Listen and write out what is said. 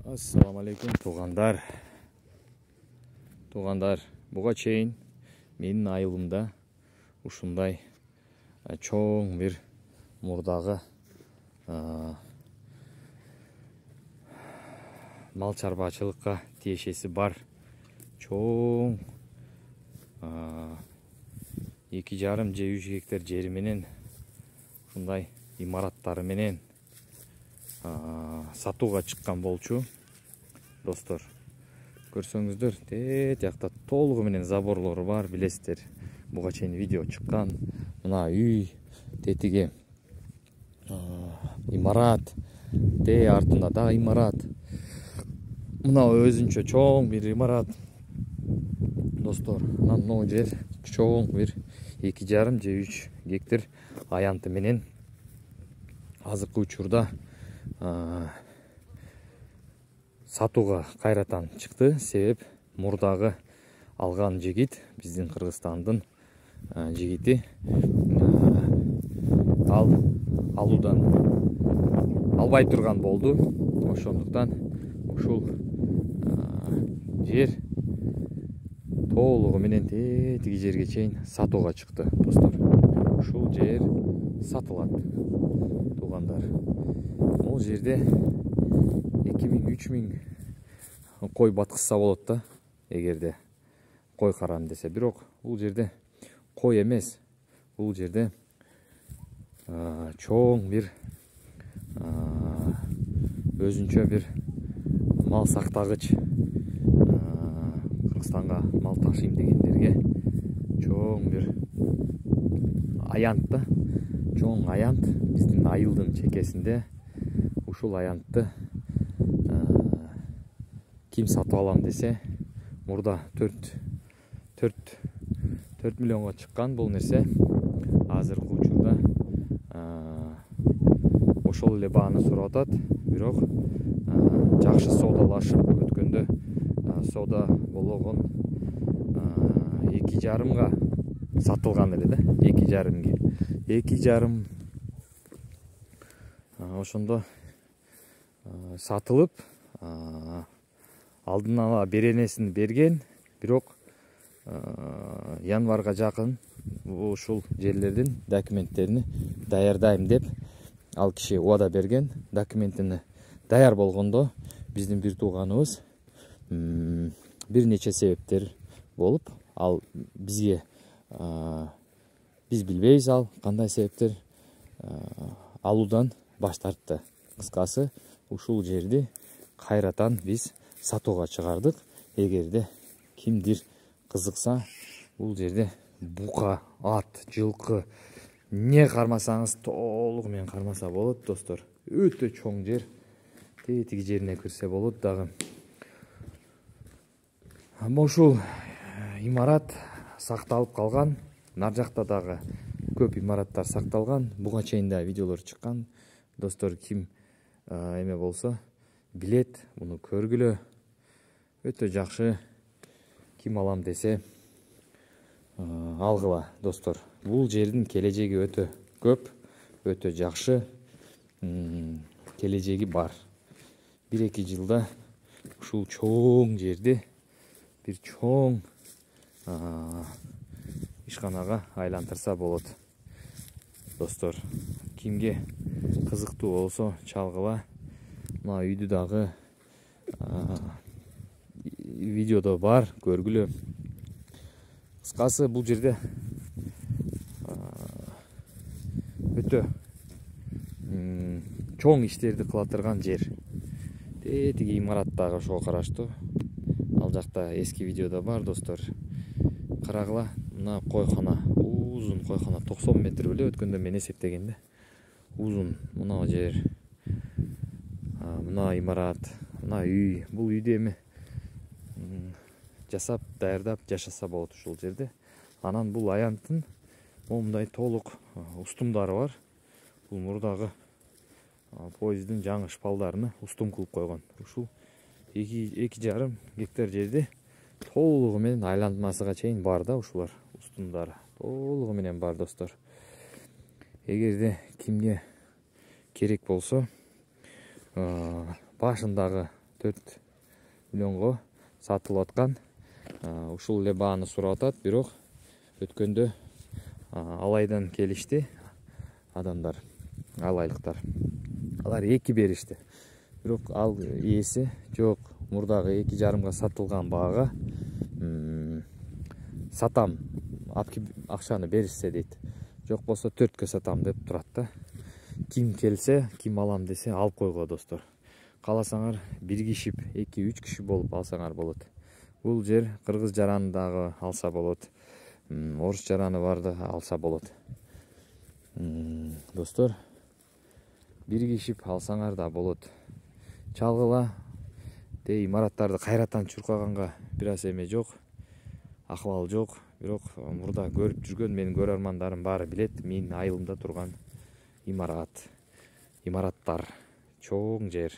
Assalamu alaikum туғандар. Буга чейин менин айылымда ушундай чоң бир мурдагы мал чарбачылыкка тиешеси бар чоң 2,5 же 3 гектар жери менен ушундай имараттары менен сатууга чыккан болчу. Достор, көрсөңүздөр, тиякта толугу менен заборлору бар, билесиздер. Буга чейин видео чыккан. Мына үй, тетиги имарат, артында да имарат. Мына өзүнчө чоң бир имарат. Достор, анан могу жер чоң бир 2,5 же 3 гектар аянты менен азыркы учурда сатууга кайратан чыкты. Себеп мурдагы алган жигит, биздин Кыргызстандын жигити, ал алуудан албай турган болду. Ошондуктан ушул жер толугу менен тетиги жерге чейин сатууга чыкты. Достор, ушул жер сатылат тугандар. Бул жерде 2000-3000 кой баткызса болот да, эгерде кой карам десе. Бирок бул жерде кой эмес, бул жерде чоң бир өзүнчө бир мал сактагыч, Кыргызстанга мал ташыйм дегендерге чоң бир аянт да, чоң аянт биздин айылдын чекесинде. Ушул аянтты ким сатып алам десе, мурда 4 миллионго чыккан бул нерсе. Азыркы учурда ошол эле бааны сурап атат. Бирок жакшы соодалашып өткөндө соода болгон 2,5-га сатылган эле да. 2,5 ошондо сатылып, алдын ала беренесин берген. Бирок январга жакын ушул жерлердин документтерин даярдайм деп ал киши убада берген. Документини даяр болгондо биздин бир тууганыбыз бир нече себептер болуп, ал бизге биз билбейбиз ал кандай себептер, алуудан баш тартты. Кыскасы, ушул жерди кайратан биз сатууга чыгардык. Эгерде кимдир кызыкса, бул жерде бука, ат, жылкы не кармасаңыз толугу менен кармаса болот. Достор, өтө чоң жер, тетиги жерине кирсе болот дагы. Ушул имарат сакталып калган. Нар жакта дагы көп имараттар сакталган. Буга чейин да видеолор чыккан. Достор, ким эме болсо билет, муну көргүлө. Өтө жакшы. Ким алам десе алгыла. Достор, бул жердин келечеги өтө көп, өтө жакшы келечеги бар. 1-2 жылда ушул чоң жерди бир чоң ишканага айлантырса болот. Достор, кимге кызыктуу болсо чалгыла. Мына үйдү дагы видеодо бар, көргүлө. Кыскасы, бул жерде өтө чоң иштерди кыла турган жер. Тетиги имарат дагы ошого караштуу. Ал жакта эски видеодо бар, достор. Карагыла. Мына койкона, узун койкона, 90 метр беле өткөндө мен эсептегенде. Узун мына жер. Мына имарат, мына үй. Бул үйдү эми жасап, даярдап жашаса болот ушул жерде. Анан бул аянттын момундай толук устумдары бар. Бул мурдагы поезддин жаңы шпалдарыны устум кылып койгон. Ушул 2,5 гектар жерди толугу менен айлантмасыга чейин бар да, ушулар устумдары толугу менен бар. Достор, эгерде кимге керек болсо, башындагы 4 миллионго сатылып аткан. Ушул эле бааны сурап атат, бирок өткөндө Алайдан келишти адамдар, алайлыктар. Алар 2 беришти. Бирок ал ээси жок, мурдагы 2,5 сатылган баага сатам, акчаны беришсе дейт. Жок болсо 4 сатам деп турат да. Ким келсе, ким алам десе алып койго достор. Кааласаңар 1 киши, 2-3 киши болуп алсаңар болот. Бул жер кыргыз жаранындагы алса болот. Орус жараны барды алса болот. Достор, 1 киши алсаңар да болот. Чалгыла имараттарды кайраттан чуркаганга бир аз эме жок, акыбал жок. Бирок мурда көрүп жүргөн менин көрөрмандарым баары билет, менин айылымда турган имараттар, чоң жер.